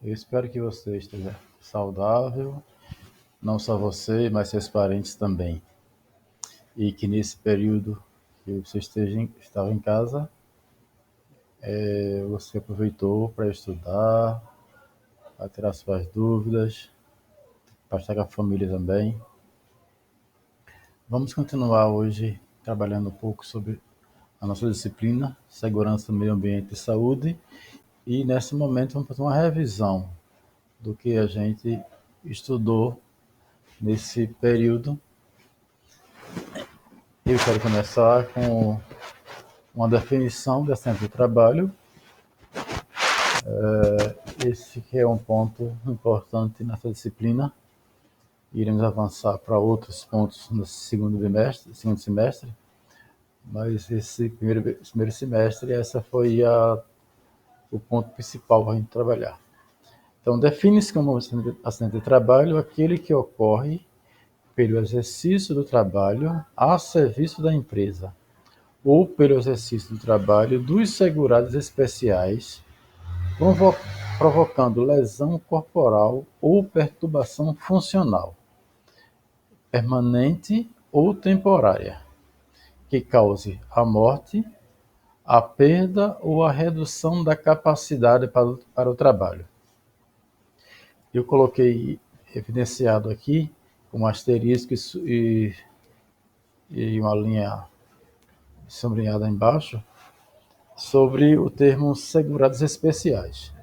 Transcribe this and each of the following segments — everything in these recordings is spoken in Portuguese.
Eu espero que você esteja saudável, não só você, mas seus parentes também. E que nesse período que você estava em casa, você aproveitou para estudar, para tirar suas dúvidas, para estar com a família também. Vamos continuar hoje trabalhando um pouco sobre a nossa disciplina, segurança, meio ambiente e saúde. E nesse momento vamos fazer uma revisão do que a gente estudou nesse período. Eu quero começar com uma definição de acidente de trabalho. Esse que é um ponto importante nessa disciplina. Iremos avançar para outros pontos no segundo semestre, mas esse primeiro semestre, essa foi o ponto principal para a gente trabalhar. Então, define-se como acidente de trabalho aquele que ocorre pelo exercício do trabalho a serviço da empresa ou pelo exercício do trabalho dos segurados especiais, provocando lesão corporal ou perturbação funcional, permanente ou temporária, que cause a morte, a perda ou a redução da capacidade para o trabalho. Eu coloquei evidenciado aqui com asterisco e uma linha sombreada embaixo sobre o termo segurados especiais.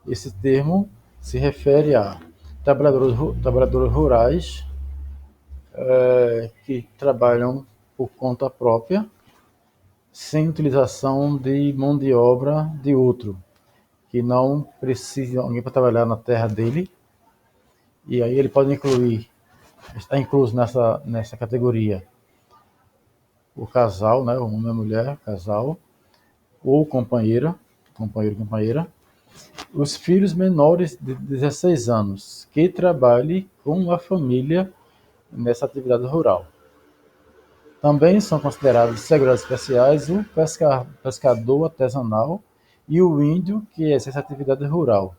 Esse termo se refere a trabalhadores rurais que trabalham por conta própria, sem utilização de mão de obra de outro, que não precisa de alguém para trabalhar na terra dele. E aí ele pode está incluso nessa categoria o casal, né, o homem e a mulher, casal, ou companheiro, companheira, os filhos menores de 16 anos que trabalhem com a família nessa atividade rural. Também são considerados segurados especiais o pescador artesanal e o índio que exerce atividade rural,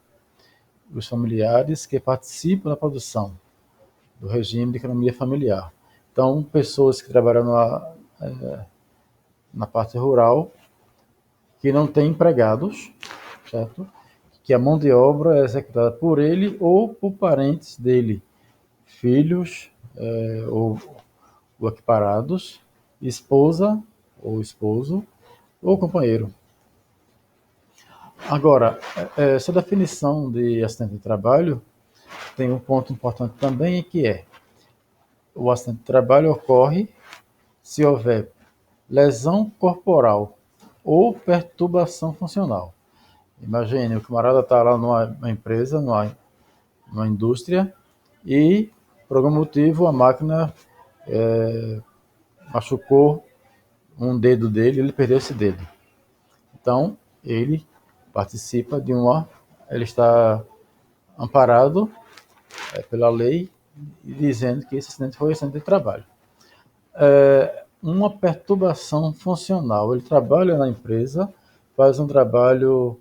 os familiares que participam da produção do regime de economia familiar. Então, pessoas que trabalham na parte rural, que não têm empregados, certo? Que a mão de obra é executada por ele ou por parentes dele, filhos ou equiparados, esposa ou esposo ou companheiro. Agora, essa definição de acidente de trabalho tem um ponto importante também, que é o acidente de trabalho ocorre se houver lesão corporal ou perturbação funcional. Imagine, o camarada está lá numa empresa, numa indústria, e por algum motivo a máquina machucou um dedo dele, ele perdeu esse dedo. Então, ele participa ele está amparado pela lei, dizendo que esse acidente foi um acidente de trabalho. Uma perturbação funcional, ele trabalha na empresa, faz um trabalho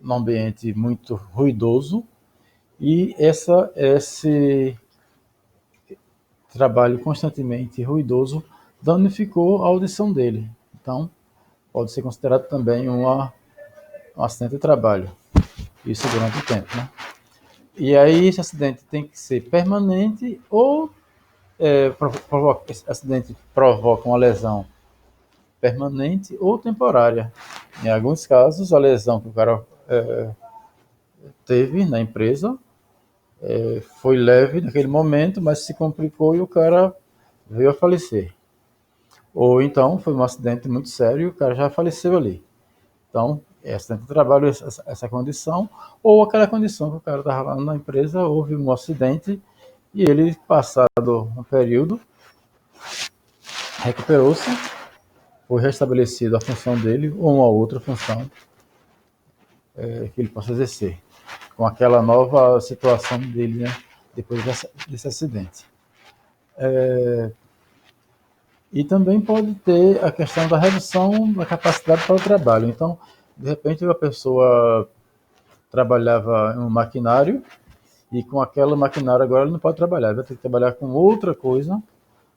num ambiente muito ruidoso, e esse trabalho constantemente ruidoso danificou a audição dele. Então, pode ser considerado também um acidente de trabalho. Isso durante o tempo, né? E aí esse acidente tem que ser permanente ou esse acidente provoca uma lesão permanente ou temporária. Em alguns casos, a lesão que o cara teve na empresa foi leve naquele momento, mas se complicou e o cara veio a falecer. Ou então foi um acidente muito sério e o cara já faleceu ali. Então, é acidente de trabalho essa condição, ou aquela condição que o cara estava lá na empresa, houve um acidente e ele, passado um período, recuperou-se, foi restabelecida a função dele ou uma outra função que ele possa exercer, com aquela nova situação dele, né, depois desse acidente. E também pode ter a questão da redução da capacidade para o trabalho. Então, de repente, a pessoa trabalhava em um maquinário e com aquela maquinário agora ele não pode trabalhar, ele vai ter que trabalhar com outra coisa,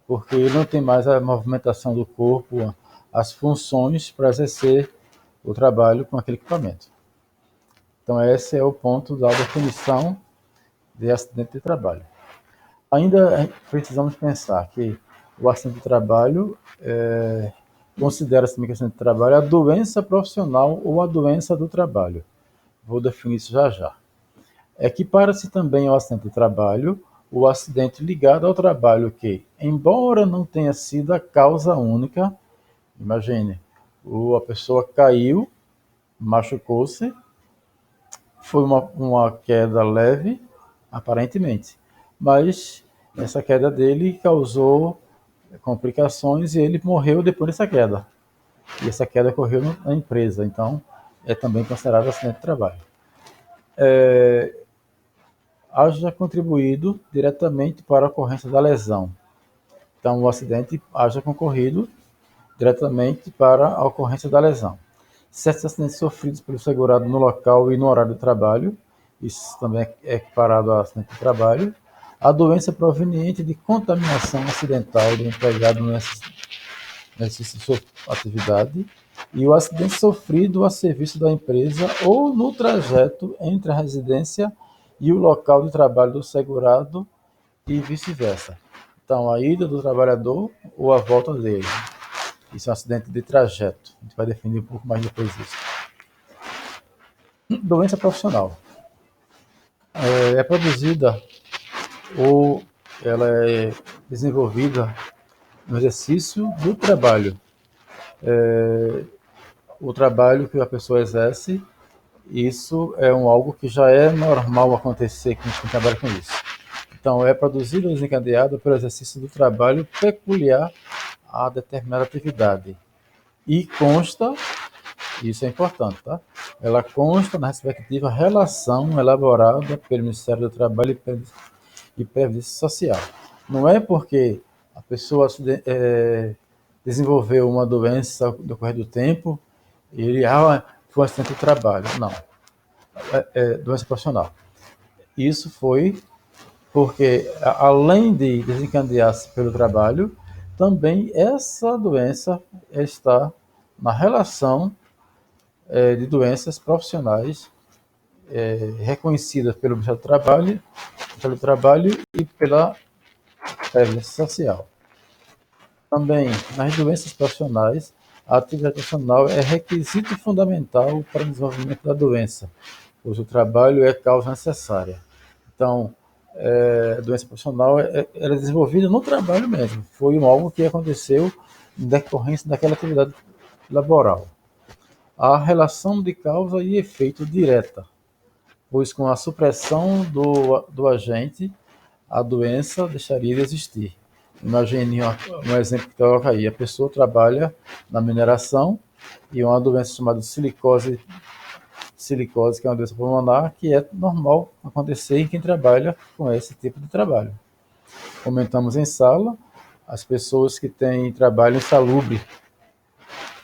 porque ele não tem mais a movimentação do corpo, as funções para exercer o trabalho com aquele equipamento. Então esse é o ponto da definição de acidente de trabalho. Ainda precisamos pensar que o acidente de trabalho considera-se também que acidente de trabalho a doença profissional ou a doença do trabalho. Vou definir isso já já. Equipara-se também ao acidente de trabalho o acidente ligado ao trabalho que, embora não tenha sido a causa única, imagine, a pessoa caiu, machucou-se, foi uma queda leve, aparentemente, mas essa queda dele causou complicações e ele morreu depois dessa queda. E essa queda ocorreu na empresa, então é também considerado acidente de trabalho. Haja contribuído diretamente para a ocorrência da lesão. Então, o acidente haja concorrido diretamente para a ocorrência da lesão. Certos acidentes sofridos pelo segurado no local e no horário de trabalho, isso também é equiparado a acidente de trabalho. A doença proveniente de contaminação acidental do empregado no exercício de sua atividade e o acidente sofrido a serviço da empresa ou no trajeto entre a residência e o local de trabalho do segurado e vice-versa. Então, a ida do trabalhador ou a volta dele. Isso é um acidente de trajeto. A gente vai definir um pouco mais depois disso. Doença profissional. É produzida ou ela é desenvolvida no exercício do trabalho. O trabalho que a pessoa exerce, isso é algo que já é normal acontecer com quem trabalha com isso. Então, é produzido ou desencadeado pelo exercício do trabalho peculiar a determinada atividade. E consta, isso é importante, tá? Ela consta na respectiva relação elaborada pelo Ministério do Trabalho e Previdência Social. Não é porque a pessoa desenvolveu uma doença no decorrer do tempo e ele foi um acidente de trabalho. Não. É doença profissional. Isso foi porque, além de desencadear-se pelo trabalho, também essa doença está na relação de doenças profissionais reconhecidas pelo Ministério do Trabalho e pela Previdência Social. Também, nas doenças profissionais, a atividade profissional é requisito fundamental para o desenvolvimento da doença, pois o trabalho é causa necessária. Então, a doença profissional era desenvolvida no trabalho mesmo, foi algo que aconteceu em decorrência daquela atividade laboral. A relação de causa e efeito direta, pois com a supressão do agente, a doença deixaria de existir. Imagine um exemplo que coloca aí, a pessoa trabalha na mineração e uma doença chamada silicose, que é uma doença pulmonar, que é normal acontecer em quem trabalha com esse tipo de trabalho. Comentamos em sala as pessoas que têm trabalho insalubre.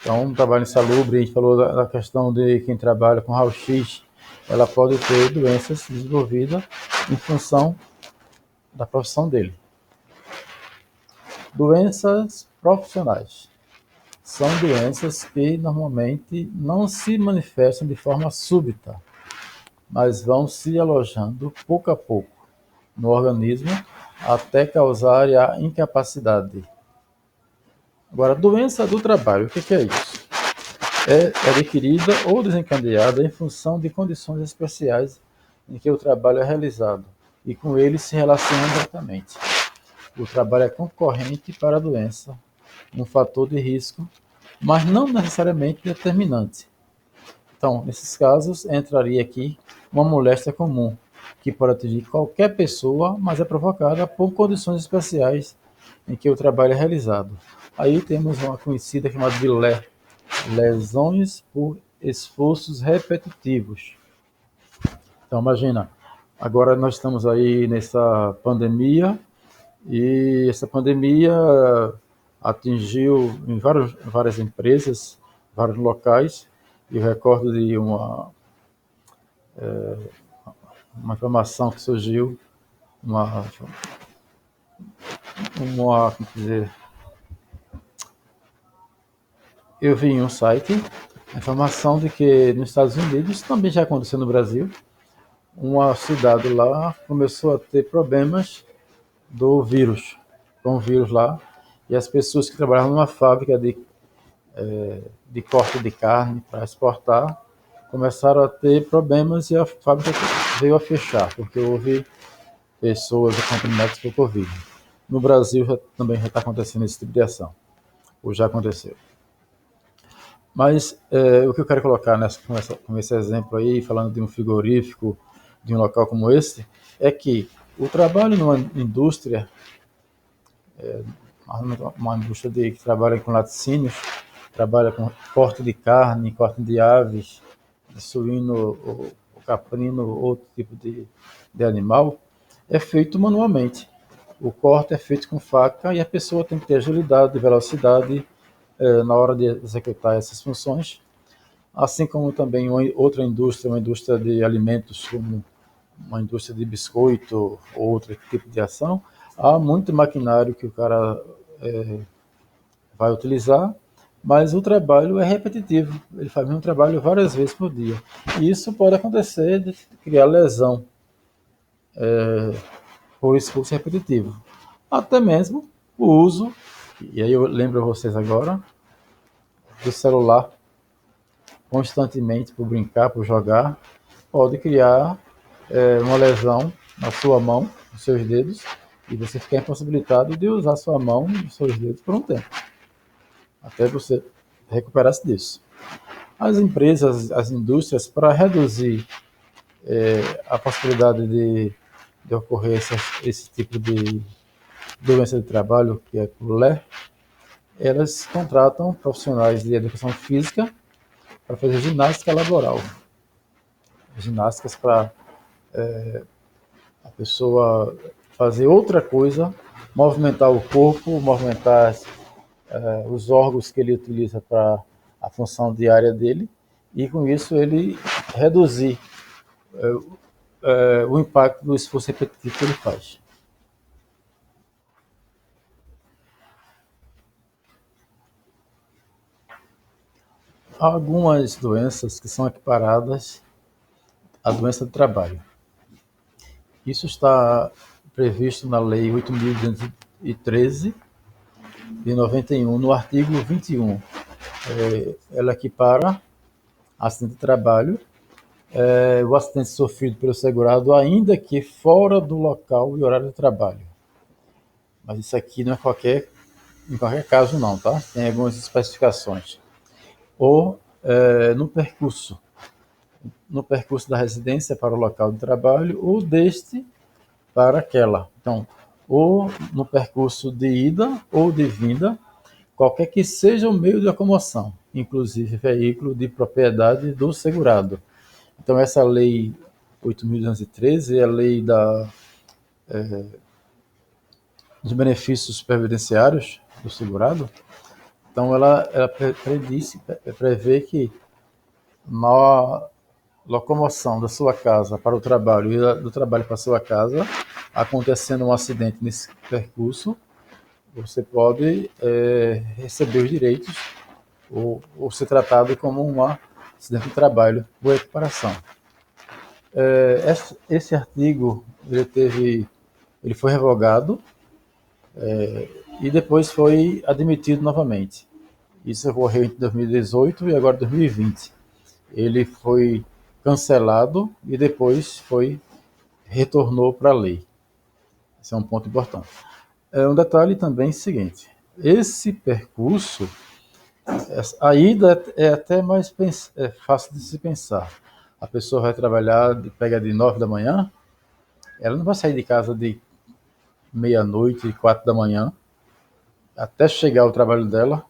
Então, trabalho insalubre, a gente falou da questão de quem trabalha com raio-x, ela pode ter doenças desenvolvidas em função da profissão dele. Doenças profissionais. São doenças que normalmente não se manifestam de forma súbita, mas vão se alojando pouco a pouco no organismo até causar a incapacidade. Agora, doença do trabalho, o que é isso? É adquirida ou desencadeada em função de condições especiais em que o trabalho é realizado e com ele se relaciona diretamente. O trabalho é concorrente para a doença, um fator de risco, mas não necessariamente determinante. Então, nesses casos, entraria aqui uma moléstia comum, que pode atingir qualquer pessoa, mas é provocada por condições especiais em que o trabalho é realizado. Aí temos uma conhecida chamada de lesões por esforços repetitivos. Então, imagina, agora nós estamos aí nessa pandemia, e essa pandemia atingiu em várias empresas, vários locais, e eu recordo de uma informação que surgiu, como dizer, eu vi em um site a informação de que nos Estados Unidos, também já aconteceu no Brasil, uma cidade lá começou a ter problemas do vírus, com o vírus lá, e as pessoas que trabalhavam numa fábrica de corte de carne para exportar começaram a ter problemas e a fábrica veio a fechar, porque houve pessoas contaminadas por Covid. No Brasil também já está acontecendo esse tipo de ação, ou já aconteceu. Mas o que eu quero colocar com esse exemplo aí, falando de um frigorífico, de um local como esse, é que o trabalho numa indústria, uma indústria que trabalha com laticínios, trabalha com corte de carne, corte de aves, de suíno ou caprino, outro tipo de animal, é feito manualmente. O corte é feito com faca e a pessoa tem que ter agilidade, velocidade na hora de executar essas funções, assim como também outra indústria, uma indústria de alimentos, como uma indústria de biscoito ou outro tipo de ação, há muito maquinário que o cara vai utilizar, mas o trabalho é repetitivo. Ele faz o mesmo trabalho várias vezes por dia. E isso pode acontecer de criar lesão por esforço repetitivo. Até mesmo o uso, e aí eu lembro a vocês agora, do celular constantemente por brincar, por jogar, pode criar uma lesão na sua mão, nos seus dedos, e você ficar impossibilitado de usar sua mão e os seus dedos por um tempo, até você recuperar-se disso. As empresas, as indústrias, para reduzir a possibilidade de ocorrer esse tipo de doença de trabalho, que é o LER, elas contratam profissionais de educação física para fazer ginástica laboral. Ginásticas para a pessoa fazer outra coisa, movimentar o corpo, movimentar os órgãos que ele utiliza para a função diária dele, e com isso ele reduzir o impacto do esforço repetitivo que ele faz. Há algumas doenças que são equiparadas à doença do trabalho. Isso está previsto na Lei 8.213, de 91, no artigo 21. Ela equipara acidente de trabalho, o acidente sofrido pelo segurado, ainda que fora do local e horário de trabalho. Mas isso aqui não é em qualquer caso não, tá? Tem algumas especificações. Ou no percurso da residência para o local de trabalho, ou deste para aquela. Então, ou no percurso de ida ou de vinda, qualquer que seja o meio de locomoção, inclusive veículo de propriedade do segurado. Então, essa lei 8.213 é a lei dos benefícios previdenciários do segurado. Então, ela prevê que na locomoção da sua casa para o trabalho e do trabalho para a sua casa, acontecendo um acidente nesse percurso, você pode receber os direitos ou ser tratado como um acidente de trabalho por equiparação. Esse artigo ele foi revogado e depois foi admitido novamente. Isso ocorreu em 2018 e agora 2020. Ele foi cancelado e depois retornou para a lei. Esse é um ponto importante. Um detalhe também seguinte: esse percurso, a ida é até mais fácil de se pensar. A pessoa vai trabalhar, pega de 9 da manhã, ela não vai sair de casa de meia-noite, 4 da manhã, até chegar ao trabalho dela,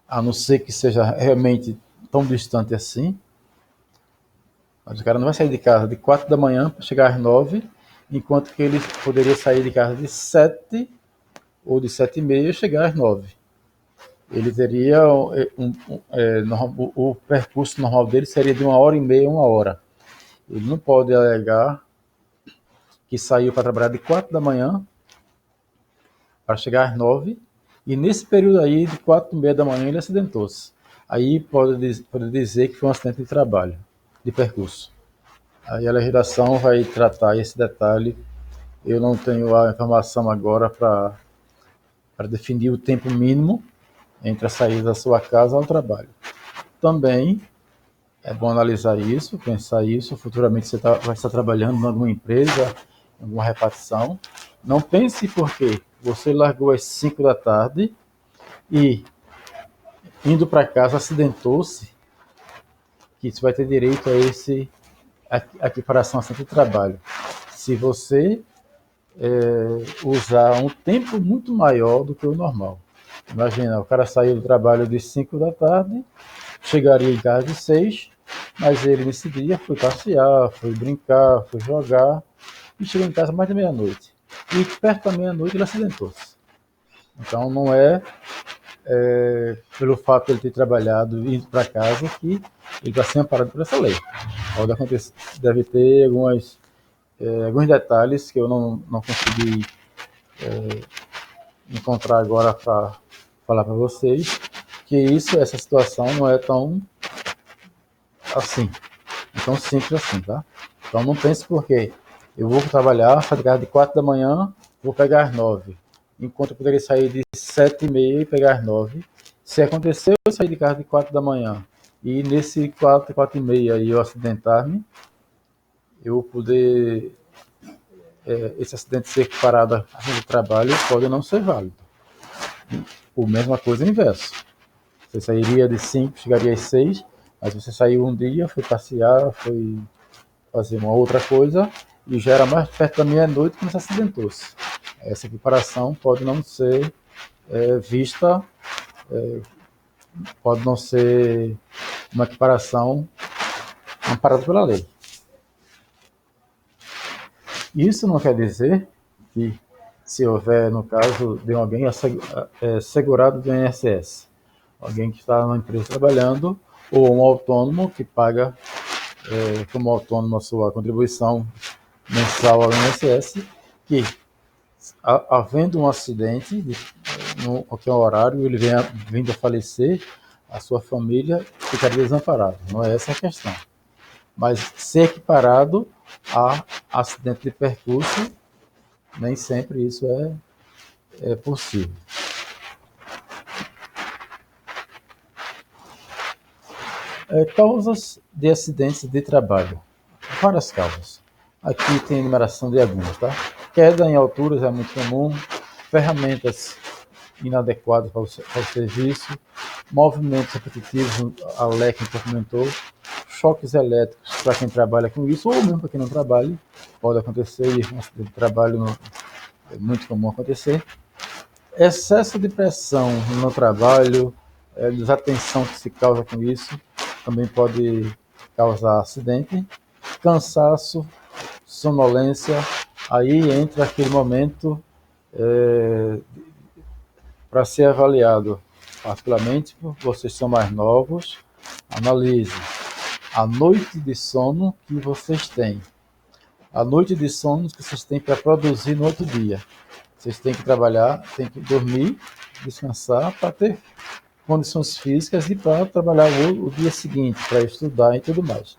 a não ser que seja realmente tão distante assim. Mas o cara não vai sair de casa de 4 da manhã para chegar às 9, enquanto que ele poderia sair de casa de 7 ou de 7h30 e chegar às 9. Ele teria o percurso normal dele seria de 1h30, 1 hora. Ele não pode alegar que saiu para trabalhar de 4 da manhã para chegar às 9, e nesse período aí, de 4 e meia da manhã, ele acidentou-se. Aí pode dizer que foi um acidente de trabalho, de percurso. Aí a legislação vai tratar esse detalhe. Eu não tenho a informação agora para definir o tempo mínimo entre a saída da sua casa ao trabalho. Também é bom analisar isso, pensar isso. Futuramente você vai estar trabalhando em alguma empresa, em alguma repartição. Não pense porque você largou às 5 da tarde e, indo para casa, acidentou-se, que você vai ter direito a equiparação a acidente de trabalho. Se você usar um tempo muito maior do que o normal. Imagina, o cara saiu do trabalho de 5 da tarde, chegaria em casa de 6, mas ele nesse dia foi passear, foi brincar, foi jogar, e chegou em casa mais de meia-noite. E perto da meia-noite ele acidentou-se. Então não é pelo fato de ele ter trabalhado e ido para casa que ele está sendo amparado por essa lei. Pode acontecer, deve ter alguns detalhes que eu não consegui encontrar agora para falar para vocês, que essa situação não é tão assim, tão simples assim, tá? Então não pense porque eu vou trabalhar, fazer de 4 da manhã, vou pegar às 9, enquanto eu poderia sair de 7 e meia e pegar às 9. Se aconteceu eu sair de casa de 4 da manhã e nesse 4, 4 e meia eu acidentar-me, eu poder esse acidente ser equiparado ao trabalho pode não ser válido. Ou mesma coisa inverso. Você sairia de 5, chegaria às 6, mas você saiu um dia, foi passear, foi fazer uma outra coisa e já era mais perto da meia-noite que você acidentou-se. Essa equiparação pode não ser vista, pode não ser uma equiparação amparada pela lei. Isso não quer dizer que, se houver, no caso de alguém segurado do INSS, alguém que está na empresa trabalhando, ou um autônomo que paga como autônomo a sua contribuição mensal ao INSS, que, havendo um acidente, no qualquer horário, ele vindo a falecer, a sua família ficaria desamparada. Não é essa a questão. Mas ser equiparado a acidente de percurso, nem sempre isso é possível. Causas de acidentes de trabalho. Várias causas. Aqui tem enumeração de algumas, tá? Queda em alturas é muito comum, ferramentas inadequadas para o serviço, movimentos repetitivos, a LEC comentou, choques elétricos para quem trabalha com isso, ou mesmo para quem não trabalha, pode acontecer, e um acidente de trabalho é muito comum acontecer. Excesso de pressão no trabalho, desatenção que se causa com isso, também pode causar acidente. Cansaço, sonolência, aí entra aquele momento para ser avaliado, particularmente por vocês são mais novos, analise a noite de sono que vocês têm. A noite de sono que vocês têm para produzir no outro dia. Vocês têm que trabalhar, têm que dormir, descansar para ter condições físicas e para trabalhar o dia seguinte, para estudar e tudo mais.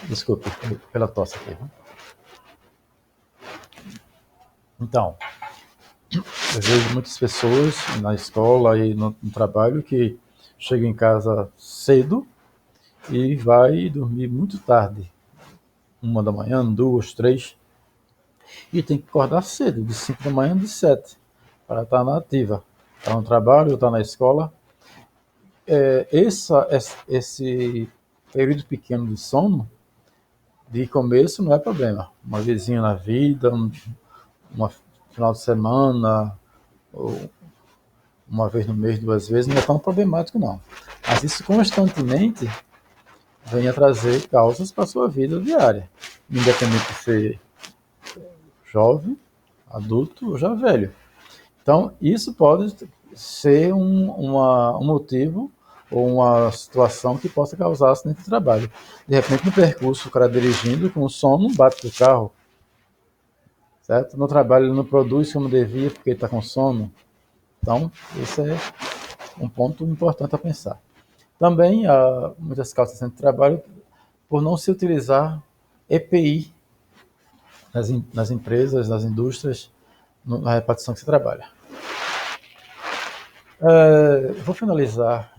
Desculpe pela tosse aqui. Então, eu vejo muitas pessoas na escola e no trabalho que chegam em casa cedo e vai dormir muito tarde, 1 da manhã, 2, 3, e tem que acordar cedo, de 5 da manhã, de 7, para estar na ativa. Está no trabalho ou está na escola. Esse período pequeno de sono, de começo, não é problema. Uma vezinha na vida, uma final de semana, ou uma vez no mês, 2 vezes, não é tão problemático, não. Mas isso constantemente vem a trazer causas para a sua vida diária, independente de ser jovem, adulto ou já velho. Então, isso pode ser um motivo ou uma situação que possa causar acidente de trabalho. De repente, no percurso, o cara dirigindo com sono, bate no carro, certo? No trabalho, ele não produz como devia porque ele está com sono. Então, esse é um ponto importante a pensar. Também há muitas causas de acidente de trabalho por não se utilizar EPI nas empresas, nas indústrias, na repartição que se trabalha. Vou finalizar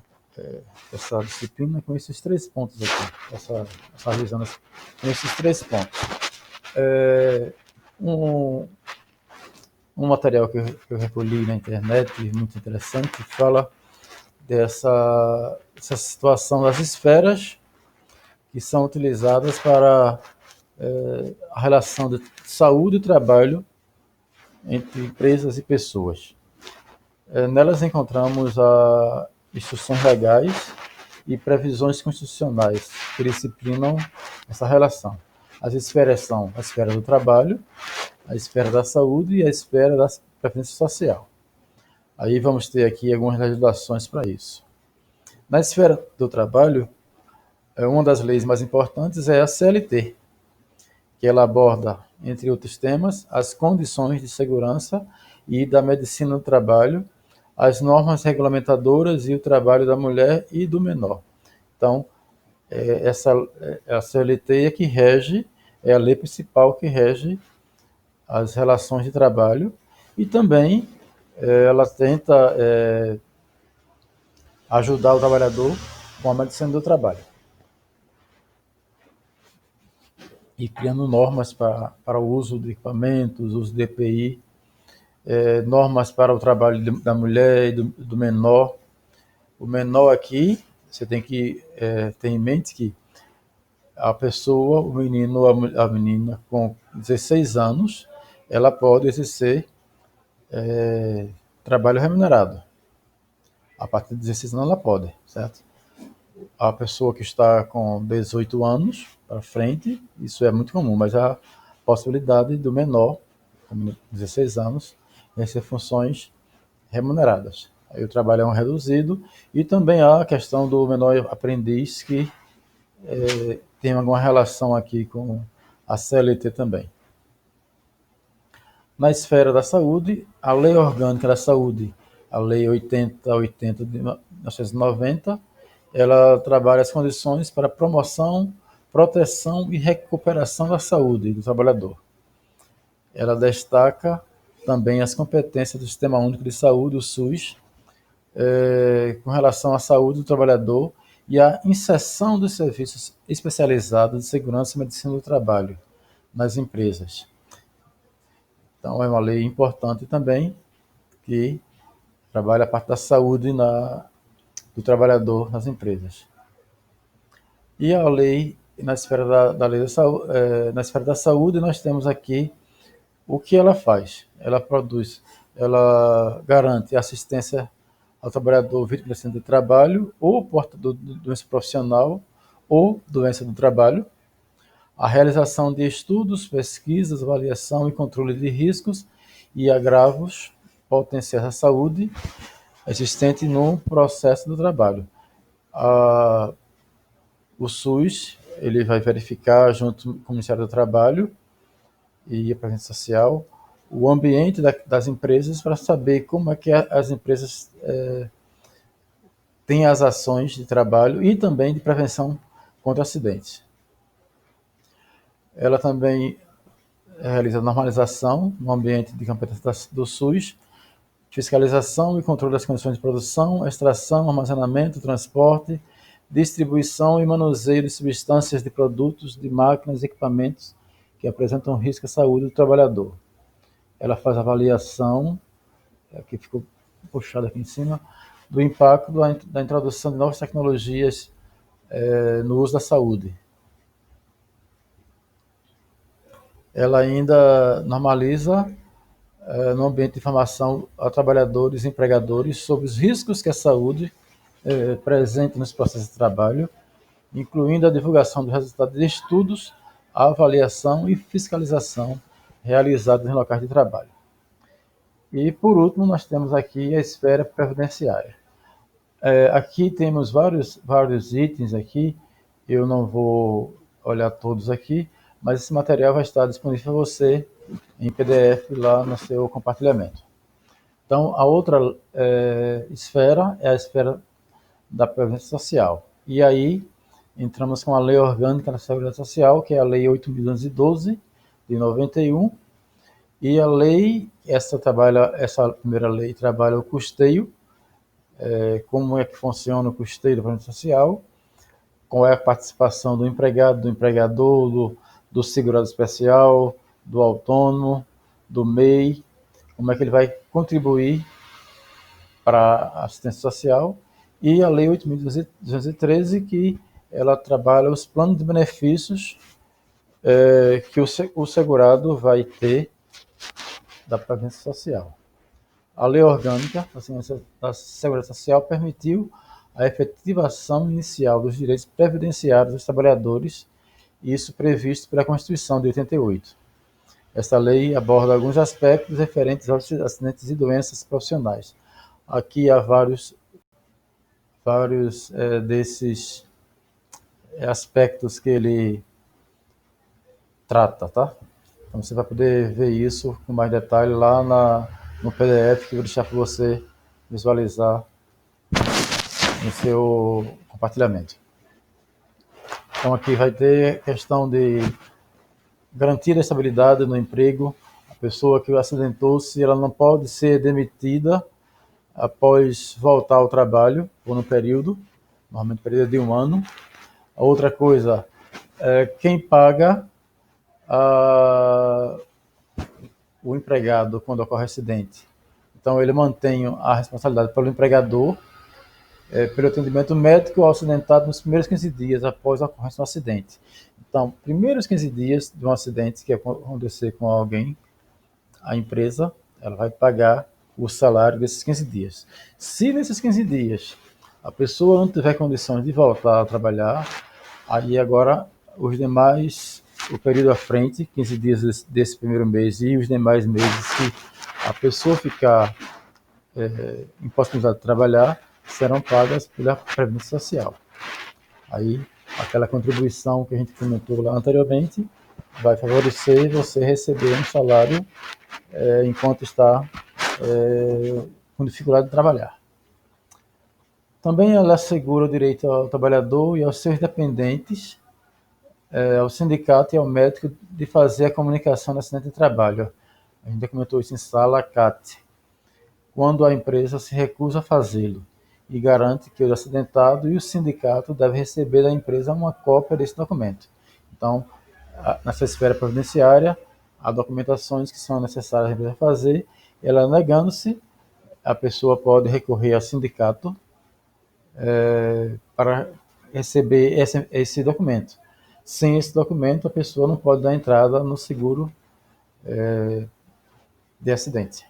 essa disciplina com esses 3 pontos aqui, essa revisão com esses 3 pontos. Um material que eu recolhi na internet, muito interessante, fala dessa situação das esferas que são utilizadas para a relação de saúde e trabalho entre empresas e pessoas. Nelas encontramos instruções legais e previsões constitucionais que disciplinam essa relação. As esferas são a esfera do trabalho, a esfera da saúde e a esfera da previdência social. Aí vamos ter aqui algumas legislações para isso. Na esfera do trabalho, uma das leis mais importantes é a CLT, que ela aborda, entre outros temas, as condições de segurança e da medicina do trabalho, as normas regulamentadoras e o trabalho da mulher e do menor. Então, a CLT é que rege, é a lei principal que rege as relações de trabalho e também ela tenta ajudar o trabalhador com a medicina do trabalho. E criando normas para o uso de equipamentos, uso de EPI, normas para o trabalho da mulher e do menor. O menor aqui, você tem que ter em mente que a pessoa, o menino, a menina com 16 anos, ela pode exercer trabalho remunerado. A partir de 16 anos ela pode, certo? A pessoa que está com 18 anos para frente, isso é muito comum, mas a possibilidade do menor, com 16 anos, exercer funções remuneradas. Aí o trabalho é um reduzido e também há a questão do menor aprendiz que tem alguma relação aqui com a CLT também. Na esfera da saúde, a Lei Orgânica da Saúde, a Lei 8080 de 1990, ela trabalha as condições para promoção, proteção e recuperação da saúde do trabalhador. Ela destaca também as competências do Sistema Único de Saúde, o SUS, com relação à saúde do trabalhador e à inserção dos serviços especializados de segurança e medicina do trabalho nas empresas. Então, é uma lei importante também que trabalha a parte da saúde do trabalhador nas empresas. E a lei, na esfera da lei da saúde, na esfera da saúde, nós temos aqui o que ela faz. Ela garante assistência ao trabalhador vítima de acidente de trabalho ou portador de doença profissional ou doença do trabalho, a realização de estudos, pesquisas, avaliação e controle de riscos e agravos potenciais à saúde existente no processo do trabalho. O SUS ele vai verificar, junto com o Ministério do Trabalho e a Previdência Social, o ambiente das empresas para saber como é que as empresas têm as ações de trabalho e também de prevenção contra acidentes. Ela também realiza normalização no ambiente de competência do SUS, fiscalização e controle das condições de produção, extração, armazenamento, transporte, distribuição e manuseio de substâncias de produtos, de máquinas e equipamentos que apresentam risco à saúde do trabalhador. Ela faz avaliação, que ficou puxado aqui em cima, do impacto da introdução de novas tecnologias no uso da saúde. Ela ainda normaliza no ambiente de informação a trabalhadores e empregadores sobre os riscos que a saúde presente nos processos de trabalho, incluindo a divulgação dos resultados de estudos, a avaliação e fiscalização realizados em locais de trabalho. E, por último, nós temos aqui a esfera previdenciária. Aqui temos vários itens aqui, eu não vou olhar todos aqui, mas esse material vai estar disponível para você em PDF lá no seu compartilhamento. Então, a outra esfera é a esfera da Previdência Social. E aí, entramos com a Lei Orgânica da Seguridade Social, que é a Lei 8.212, de 91, e a lei, essa primeira lei trabalha o custeio, como é que funciona o custeio da Previdência Social, qual é a participação do empregado, do empregador, do segurado especial, do autônomo, do MEI, como é que ele vai contribuir para a assistência social, e a Lei 8.213, que ela trabalha os planos de benefícios que o segurado vai ter da Previdência Social. A Lei Orgânica da Seguridade Social permitiu a efetivação inicial dos direitos previdenciários dos trabalhadores, isso previsto pela Constituição de 88. Esta lei aborda alguns aspectos referentes aos acidentes e doenças profissionais. Aqui há vários desses aspectos que ele trata, tá? Então você vai poder ver isso com mais detalhe lá no PDF que eu vou deixar para você visualizar no seu compartilhamento. Então aqui vai ter questão de garantir a estabilidade no emprego. A pessoa que acidentou-se, ela não pode ser demitida após voltar ao trabalho por um período, normalmente período de 1 ano. A outra coisa, quem paga o empregado quando ocorre acidente. Então ele mantém a responsabilidade pelo empregador, pelo atendimento médico ao acidentado nos primeiros 15 dias após a ocorrência do acidente. Então, primeiros 15 dias de um acidente que acontecer com alguém, a empresa ela vai pagar o salário desses 15 dias. Se nesses 15 dias a pessoa não tiver condições de voltar a trabalhar, aí agora os demais, o período à frente, 15 dias desse primeiro mês e os demais meses que a pessoa ficar impossibilitada de trabalhar, serão pagas pela Previdência Social. Aí, aquela contribuição que a gente comentou lá anteriormente vai favorecer você receber um salário enquanto está com dificuldade de trabalhar. Também ela assegura o direito ao trabalhador e aos seus dependentes, ao sindicato e ao médico de fazer a comunicação no acidente de trabalho. A gente já comentou isso em sala CAT. Quando a empresa se recusa a fazê-lo e garante que o acidentado e o sindicato devem receber da empresa uma cópia desse documento. Então, nessa esfera previdenciária, há documentações que são necessárias a empresa fazer, ela negando-se, a pessoa pode recorrer ao sindicato para receber esse documento. Sem esse documento, a pessoa não pode dar entrada no seguro de acidente.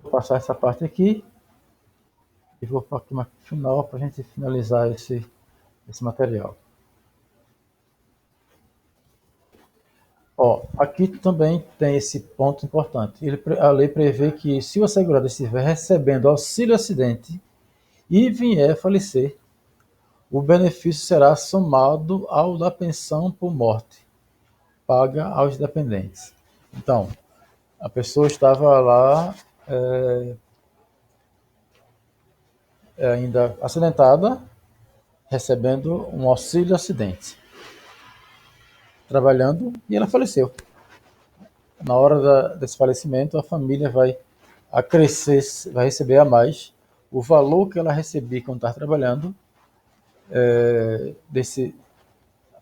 Vou passar essa parte aqui e vou para aqui no final para a gente finalizar esse material. Aqui também tem esse ponto importante. A lei prevê que se o segurado estiver recebendo auxílio acidente e vier a falecer, o benefício será somado ao da pensão por morte, paga aos dependentes. Então, a pessoa estava lá ainda acidentada, recebendo um auxílio acidente, trabalhando, e ela faleceu. Na hora desse falecimento, a família vai vai receber a mais o valor que ela recebia quando estava trabalhando, desse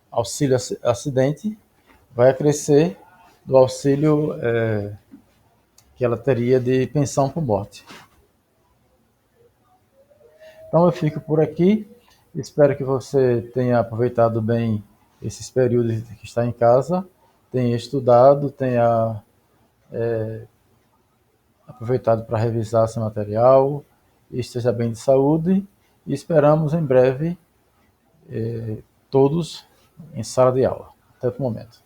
auxílio acidente, vai acrescer do auxílio que ela teria de pensão por morte. Então eu fico por aqui, espero que você tenha aproveitado bem esses períodos que está em casa, tenha estudado, tenha aproveitado para revisar seu material, esteja bem de saúde e esperamos em breve todos em sala de aula. Até o momento.